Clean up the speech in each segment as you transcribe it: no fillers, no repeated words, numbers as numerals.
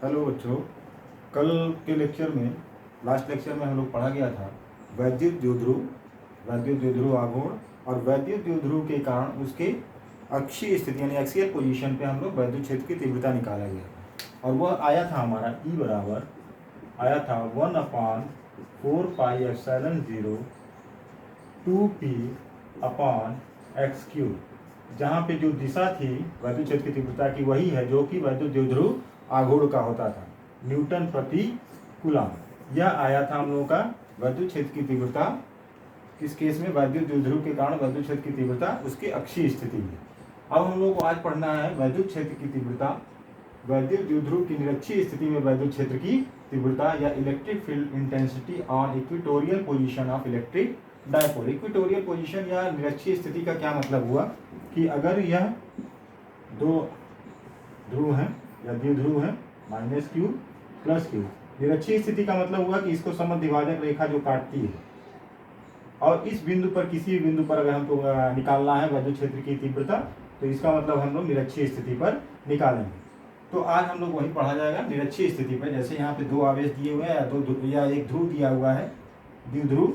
Hello बच्चों, कल के लेक्चर में लास्ट लेक्चर में हम लोग पढ़ा गया था वैद्युत द्विध्रुव आघूर्ण और वैद्युत द्विध्रुव के कारण उसके अक्षीय स्थिति यानी एक्सियल पोजीशन पे हम लोग वैद्युत क्षेत्र की तीव्रता निकाला गया था। और वह आया था हमारा E बराबर आया था 1/4πε0 2p अपॉन एक्स क्यूब, जहाँ पे जो दिशा थी वैद्युत क्षेत्र की तीव्रता की वही है जो कि वैद्युत द्विध्रुव आघूर्ण का होता था, न्यूटन प्रति कूलम। यह आया था हम लोगों का वैद्युत क्षेत्र की तीव्रता। किस केस में? वैद्युत द्विध्रुव के कारण वैद्युत क्षेत्र की तीव्रता उसकी अक्षीय स्थिति में। अब हम लोग को आज पढ़ना है वैद्युत क्षेत्र की तीव्रता, वैद्युत द्विध्रुव की निरक्षीय स्थिति में वैद्युत क्षेत्र की तीव्रता या electric field intensity on equatorial position of electric dipole. Equatorial position या निरक्षीय स्थिति का क्या मतलब हुआ कि अगर यह दो ध्रुव हैं या द्विध्रुव है -q + q, निरक्षीय स्थिति का मतलब हुआ कि इसको समद्विभाजक रेखा जो काटती है और इस बिंदु पर किसी भी बिंदु पर अगर हमको निकालना है वैद्युत क्षेत्र की तीव्रता, तो इसका मतलब हम लोग निरक्षीय स्थिति पर निकालेंगे। तो आज हम लोग वही पढ़ा जाएगा निरक्षीय स्थिति पर। जैसे यहाँ पे दो आवेश दिए हुए हैं या एक ध्रुव दिया हुआ है, द्विध्रुव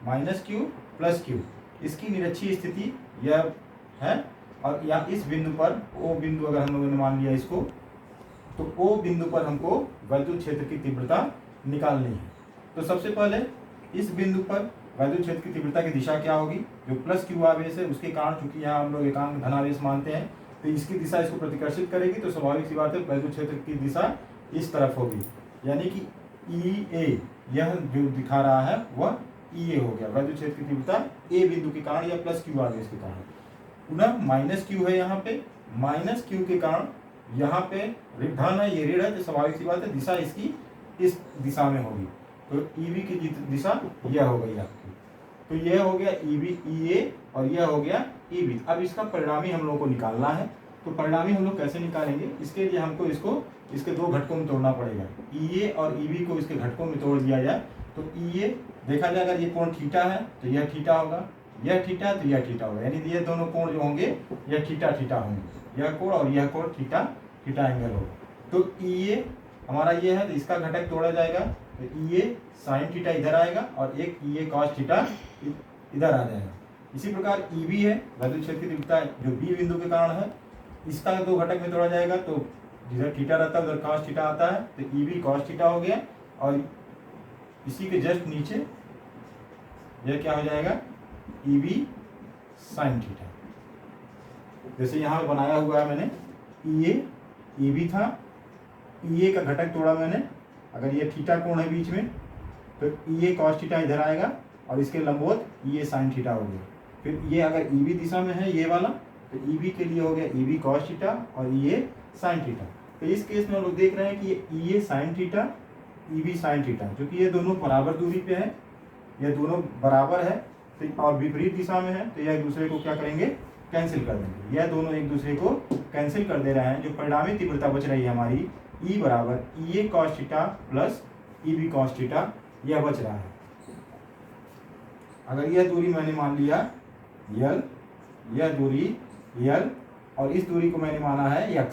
-q + q, इसकी निरक्षीय स्थिति यह है। और या इस बिंदु पर O बिंदु अगर हम लोगों ने मान लिया इसको, तो O बिंदु पर हमको वैद्युत क्षेत्र की तीव्रता निकालनी है। तो सबसे पहले इस बिंदु पर वैद्युत क्षेत्र की तीव्रता की दिशा क्या होगी? जो +q आवेश है उसके कारण, चूंकि यहाँ हम लोग एकांक धनावेश मानते हैं, तो इसकी दिशा इसको प्रतिकर्षित करेगी। तो स्वाभाविक सी बात है वैद्युत क्षेत्र की दिशा इस तरफ होगी, यानी कि EA यह जो दिखा रहा है वह EA हो गया वैद्युत क्षेत्र की तीव्रता A बिंदु के कारण या +q आवेश के कारण। पुनः -q है, यहाँ पे -q के कारण यहाँ पे धन है, ये ऋण है, तो स्वाभाविक सी बात है दिशा इसकी इस दिशा में होगी। तो EB की दिशा यह हो गई आपकी। तो यह हो गया EB EA और यह हो गया EB। अब इसका परिणामी हम लोग को निकालना है। तो परिणामी हम लोग कैसे निकालेंगे? इसके लिए हमको इसको इसके दो घटकों में तोड़ना पड़ेगा। EA और EB को इसके घटकों में तोड़ दिया जाए तो EA देखा जाए, अगर ये कोण थीटा है तो यह थीटा होगा, यह थीटा तो यह थीटा होगा, यानी ये दोनों कोण जो होंगे यह थीटा थीटा होंगे, यह कोण और यह कोण थीटा थीटा एंगल होगा। तो EA हमारा ये है, तो इसका घटक तोड़ा जाएगा, तो EA sin थीटा इधर आएगा और एक EA cos थीटा इधर आ जाएगा। इसी प्रकार EB है वैद्युत क्षेत्र की तीव्रता जो B बिंदु के कारण है, इसका दो घटक में तोड़ा जाएगा, तो जिधर थीटा रहता है उधर cos थीटा आता है, तो EB cos थीटा हो गया। और इसी के जस्ट नीचे यह क्या हो जाएगा? EB sin theta. जैसे यहाँ बनाया हुआ है मैंने, EA EB था, EA का घटक तोड़ा मैंने, अगर ये थीटा कोण है बीच में तो EA cos थीटा इधर आएगा और इसके लंबवत EA sin थीटा हो गया। फिर ये अगर EB दिशा में है ये वाला, तो EB के लिए हो गया EB cos थीटा और EA sin थीटा। तो इस केस में हम लोग देख रहे हैं कि ये EA sin theta EB sin theta, क्योंकि ये दोनों बराबर दूरी पे है, ये दोनों बराबर है तो और विपरीत दिशा में है, तो यह एक दूसरे को क्या करेंगे? कैंसिल कर देंगे। यह दोनों एक दूसरे को कैंसिल कर दे रहे हैं। जो परिणामी तीव्रता बच रही है हमारी E बराबर EA cos theta + EB cos theta, यह बच रहा है। अगर यह दूरी मैंने मान लिया L, यह दूरी L और इस दूरी को मैंने माना है x,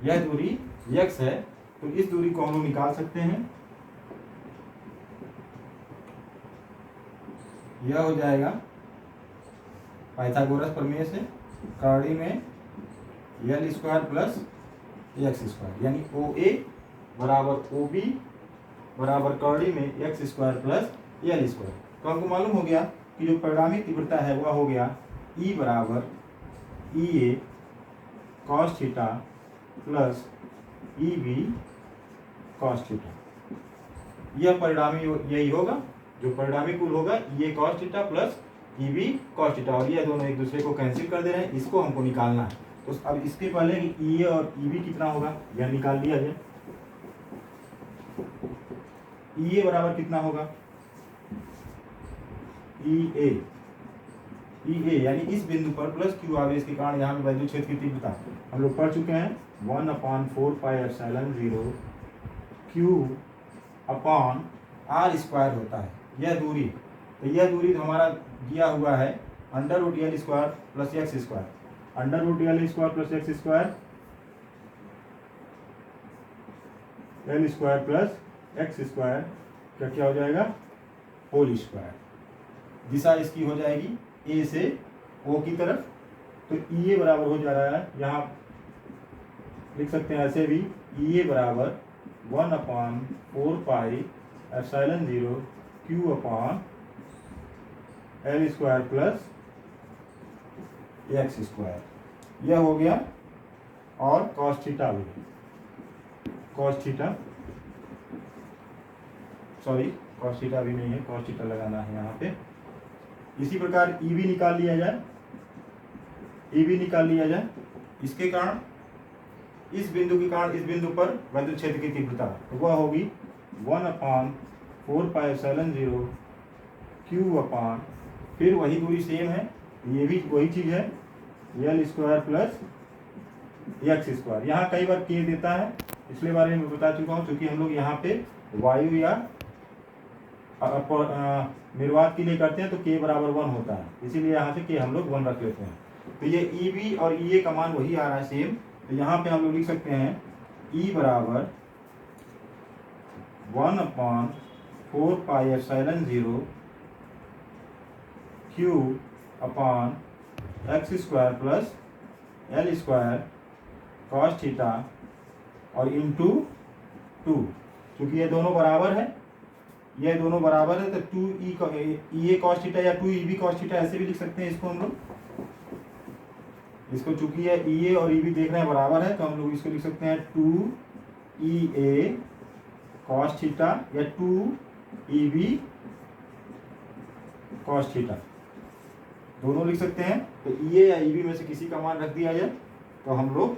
यह दूरी x है, तो इस दूरी को हम लोग निकाल सकते हैं। यह हो जाएगा पाइथागोरस प्रमेय से, कड़ी में L² + x², यानी OA बराबर OB बराबर कड़ी में x² + L²। तो हमको मालूम हो गया कि जो परिणामी तीव्रता है वह हो गया E बराबर EA cos theta + EB cos theta. यह परिणामी यही होगा, जो परिणामी कुल होगा EA cos theta + EB cos theta, और ये दोनों एक दूसरे को कैंसिल कर दे रहे हैं, इसको हमको निकालना है। तो अब इसके पहले EA और EB कितना होगा यह निकाल लिया जाए। EA बराबर कितना होगा? EA यानी इस बिंदु पर +q आवेश के कारण यहाँ पे वैद्युत क्षेत्र की तीव्रता हम लोग पढ़ चुके हैं, 1/4πε0 q अपॉन r² होता है यह दूरी। तो यह दूरी हमारा दिया हुआ है √L² + x², √L² + x² L square plus x square का क्या हो जाएगा, होल स्क्वायर। दिशा इसकी हो जाएगी ए से ओ की तरफ, तो ई ए बराबर हो जा रहा है, यहाँ लिख सकते हैं ऐसे भी, ई ए बराबर 1/4πε0 Q/L square plus x square. यह हो गया। और कॉस थीटा भी, cos theta sorry cos theta भी नहीं है, कॉस थीटा लगाना है यहाँ पे। इसी प्रकार ई भी निकाल लिया जाए, ई भी निकाल लिया जाए। इसके कारण, इस बिंदु के कारण इस बिंदु पर विद्युत क्षेत्र की तीव्रता तो वह होगी 1/4πε0 Q/, फिर वही दूरी सेम है, ये भी वही चीज है, L square plus x square. यहाँ कई बार के देता है, इसलिए बारे में बता चुका हूँ, क्योंकि हम लोग यहाँ पे वायु या निर्वात के लिए करते हैं तो के बराबर 1 होता है, इसीलिए यहाँ से के हम लोग 1 रख लेते हैं। तो ये ई बी और ई ए का मान वही आ रहा है सेम, तो यहाँ पे हम लोग लिख सकते हैं ई बराबर 1/4πε0 Q/x square plus L square cos theta और इंटू 2, क्योंकि ये दोनों बराबर है, ये दोनों बराबर है, तो 2 ई ए कॉस थीटा या 2 ई बी कॉस थीटा ऐसे भी लिख सकते हैं इसको हम लोग। इसको चूंकि ये ई ए और ई बी देख रहे हैं बराबर है, तो हम लोग इसको लिख सकते हैं 2 ई ए कॉस थीटा या 2 ई बी कॉस थीटा, दोनों लिख सकते हैं। तो ई ए या ई बी में से किसी का मान रख दिया जाए, तो हम लोग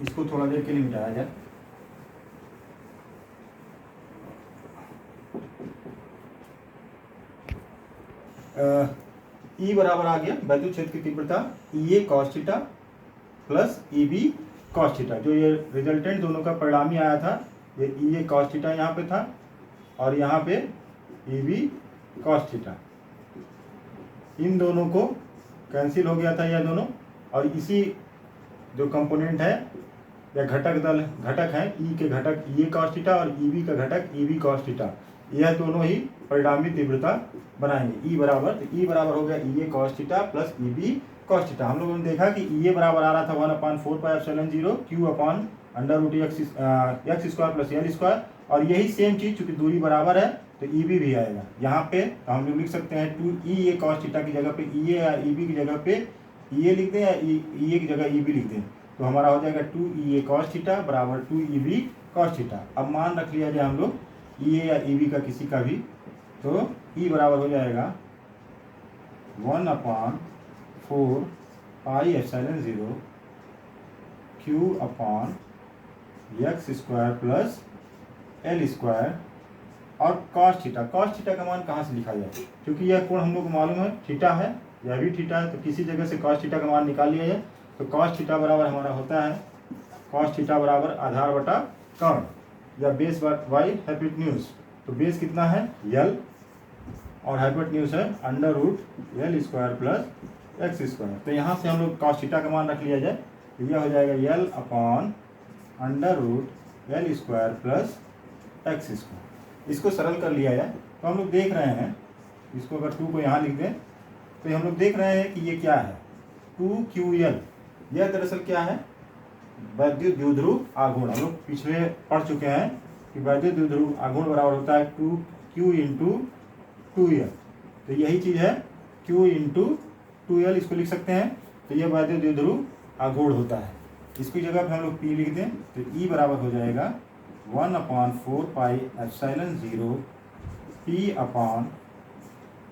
इसको थोड़ा देर के लिए मिटाया जाए। ई बराबर आ गया विद्युत क्षेत्र की तीव्रता E A cos theta plus E B cos theta. जो ये रिजल्टेंट दोनों का परिणामी आया था, ये ई ए कॉस थीटा यहाँ पे था और यहाँ पे ई बी कॉस थीटा। इन दोनों को कैंसिल हो गया था यह दोनों, और इसी जो कंपोनेंट है या घटक है, ई के घटक ई ए कॉस थीटा और ई बी का घटक ई बी कॉस थीटा, यह दोनों ही परिणामी तीव्रता बनाएंगे। ई बराबर, तो ई बराबर हो गया E A cos theta plus E B cos theta. हम लोगों ने देखा कि ई ए बराबर आ रहा था 1/4πε0 Q/√x square plus L square, और यही सेम चीज चूंकि दूरी बराबर है तो ई बी भी आएगा यहाँ पे। तो हम लोग लिख सकते हैं 2 ई ए कॉस थीटा की जगह पे ई ए या ई बी की जगह पे ई ए लिख दें या ई ए की जगह ई बी लिख दें, तो हमारा हो जाएगा 2 ई ए कॉस थीटा बराबर 2 ई बी कॉस थीटा। अब मान रख लिया जाए हम लोग ई ए या ई बी का किसी का भी, तो ई बराबर हो जाएगा 1/4πε0 Q/x square plus L square और कॉस थीटा। कॉस थीटा का मान कहाँ से लिखा जाए, क्योंकि यह कोण हम लोग को मालूम है थीटा है, यह भी थीटा है, तो किसी जगह से कॉस थीटा का मान निकाल लिया जाए। तो कॉस थीटा बराबर हमारा होता है, कॉस थीटा बराबर आधार बटा कर्ण या बेस बाई हाइपोटेन्यूज। तो बेस कितना है यल और हाइपोटेन्यूज है √L square plus x square. तो यहाँ से हम लोग कॉस थीटा का मान रख लिया जाए, तो यह हो जाएगा L/√L square plus x square. इसको सरल कर लिया जाए तो हम लोग देख रहे हैं, इसको अगर 2 को यहाँ लिख दें तो हम लोग देख रहे हैं कि ये क्या है 2QL। यह दरअसल क्या है, वैद्युत द्विध्रुव आघूर्ण। हम लोग पिछले पढ़ चुके हैं कि वैद्युत द्विध्रुव आघूर्ण बराबर होता है 2Q × 2L। तो यही चीज़ है Q × 2L, इसको लिख सकते हैं। तो यह वैद्युत द्विध्रुव आघूर्ण होता है। इसकी जगह पर हम लोग P लिख दें तो E बराबर हो जाएगा 1/4πε0 P/,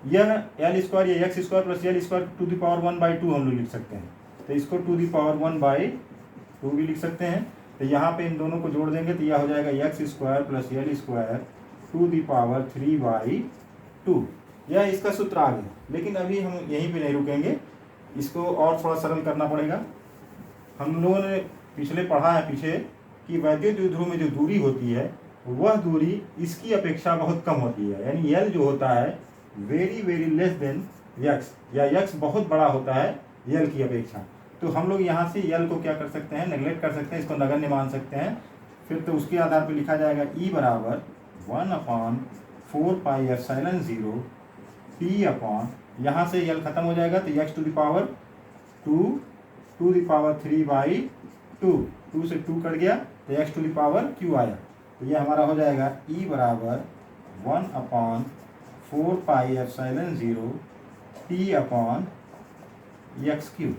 यह L स्क्वायर या X square plus L square to the power 1/2 हम लोग लिख सकते हैं। तो इसको टू द पावर 1/2 भी लिख सकते हैं। तो यहाँ पे इन दोनों को जोड़ देंगे तो यह हो जाएगा X square plus L square to the power 3/2। यह इसका सूत्र आ गया, लेकिन अभी हम यहीं पे नहीं रुकेंगे, इसको और थोड़ा सरल करना पड़ेगा। हम लोगों ने पिछले पढ़ा है पीछे कि वैद्युत द्विध्रुव में जो दूरी होती है वह दूरी इसकी अपेक्षा बहुत कम होती है, यानी एल जो होता है very very less than x, या एक्स बहुत बड़ा होता है एल की अपेक्षा। तो हम लोग यहाँ से यल को क्या कर सकते हैं, नेगलेक्ट कर सकते हैं, इसको नगण्य मान सकते हैं। फिर तो उसके आधार पर लिखा जाएगा ई बराबर 1/4πε0 पी अपॉन, यहाँ से यल खत्म हो जाएगा तो x to the power 2 to the power 3/2, 2 से 2 कट गया तो x to the power q आया। तो ये हमारा हो जाएगा e बराबर 1/4πε0 p अपॉन x3।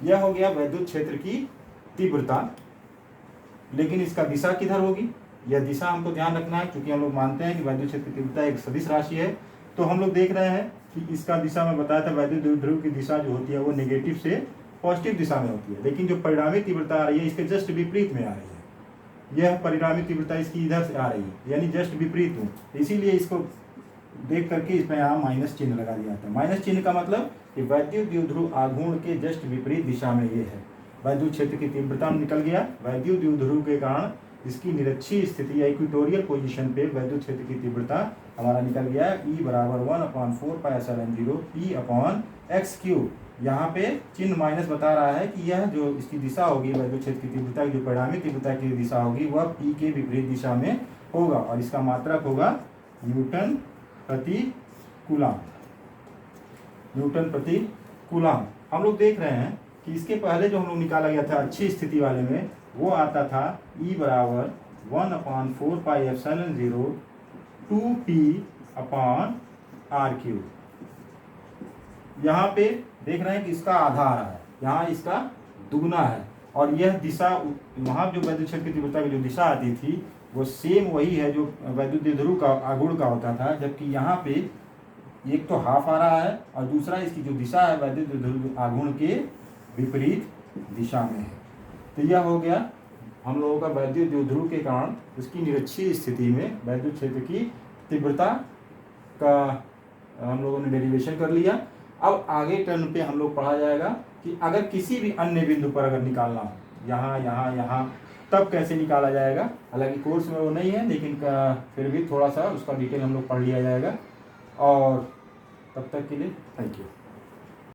यह हो गया वैद्युत क्षेत्र की तीव्रता। लेकिन इसका दिशा किधर होगी, यह दिशा हमको ध्यान रखना है, क्योंकि हम लोग मानते हैं कि वैद्युत क्षेत्र की तीव्रता एक सदिश राशि है। तो हम लोग देख रहे हैं कि इसका दिशा में बताया था, वैद्युत द्विध्रुव की दिशा जो होती है वो नेगेटिव से पॉजिटिव दिशा में होती है। लेकिन जो परिणामी तीव्रता आ रही है इसके जस्ट विपरीत में आ रही है। यह परिणामी तीव्रता इसकी इधर से आ रही है, यानी जस्ट विपरीत में। इसीलिए इसको देख करके इसमें यहाँ माइनस चिन्ह लगा दिया जाता है। माइनस चिन्ह का मतलब कि वैद्युत द्विध्रुव आघूर्ण के जस्ट विपरीत दिशा में ये है। वैद्युत क्षेत्र की तीव्रता निकल गया, वैद्युत द्विध्रुव के कारण इसकी निरक्षीय स्थिति या इक्वेटोरियल पोजीशन पे वैद्युत क्षेत्र की तीव्रता हमारा निकल गया E बराबर 1/4πε0 P अपॉन x3। यहाँ पे चिन्ह माइनस बता रहा है कि यह जो इसकी दिशा होगी वैद्युत क्षेत्र की तीव्रता की, जो परिणामी तीव्रता की दिशा होगी वह P के विपरीत दिशा में होगा और इसका मात्रक होगा न्यूटन प्रति कूलम। न्यूटन प्रति कूलम। हम लोग देख रहे हैं कि इसके पहले जो हम लोग निकाला गया था अच्छी स्थिति वाले में, वो आता था E बराबर 1/4πε0 2p अपॉन r3। यहाँ पे देख रहे हैं कि इसका आधा आ रहा है, यहाँ इसका दुगना है, और यह दिशा वहाँ जो वैद्युत क्षेत्र की तीव्रता की जो दिशा आती थी वो सेम वही है जो वैद्युत द्विध्रुव का आघूर्ण का होता था। जबकि यहाँ पे एक तो हाफ आ रहा है और दूसरा इसकी जो दिशा है वैद्युत द्विध्रुव आघूर्ण के विपरीत दिशा में है। तो यह हो गया हम लोगों का वैद्युत द्विध्रुव के कारण उसकी निरक्षीय स्थिति में वैद्युत क्षेत्र की तीव्रता का हम लोगों ने डेरिवेशन कर लिया। अब आगे टर्न पे हम लोग पढ़ा जाएगा कि अगर किसी भी अन्य बिंदु पर अगर निकालना हो, यहाँ यहाँ यहाँ, तब कैसे निकाला जाएगा। हालांकि कोर्स में वो नहीं है, लेकिन फिर भी थोड़ा सा उसका डिटेल हम लोग पढ़ लिया जाएगा। और तब तक के लिए थैंक यू।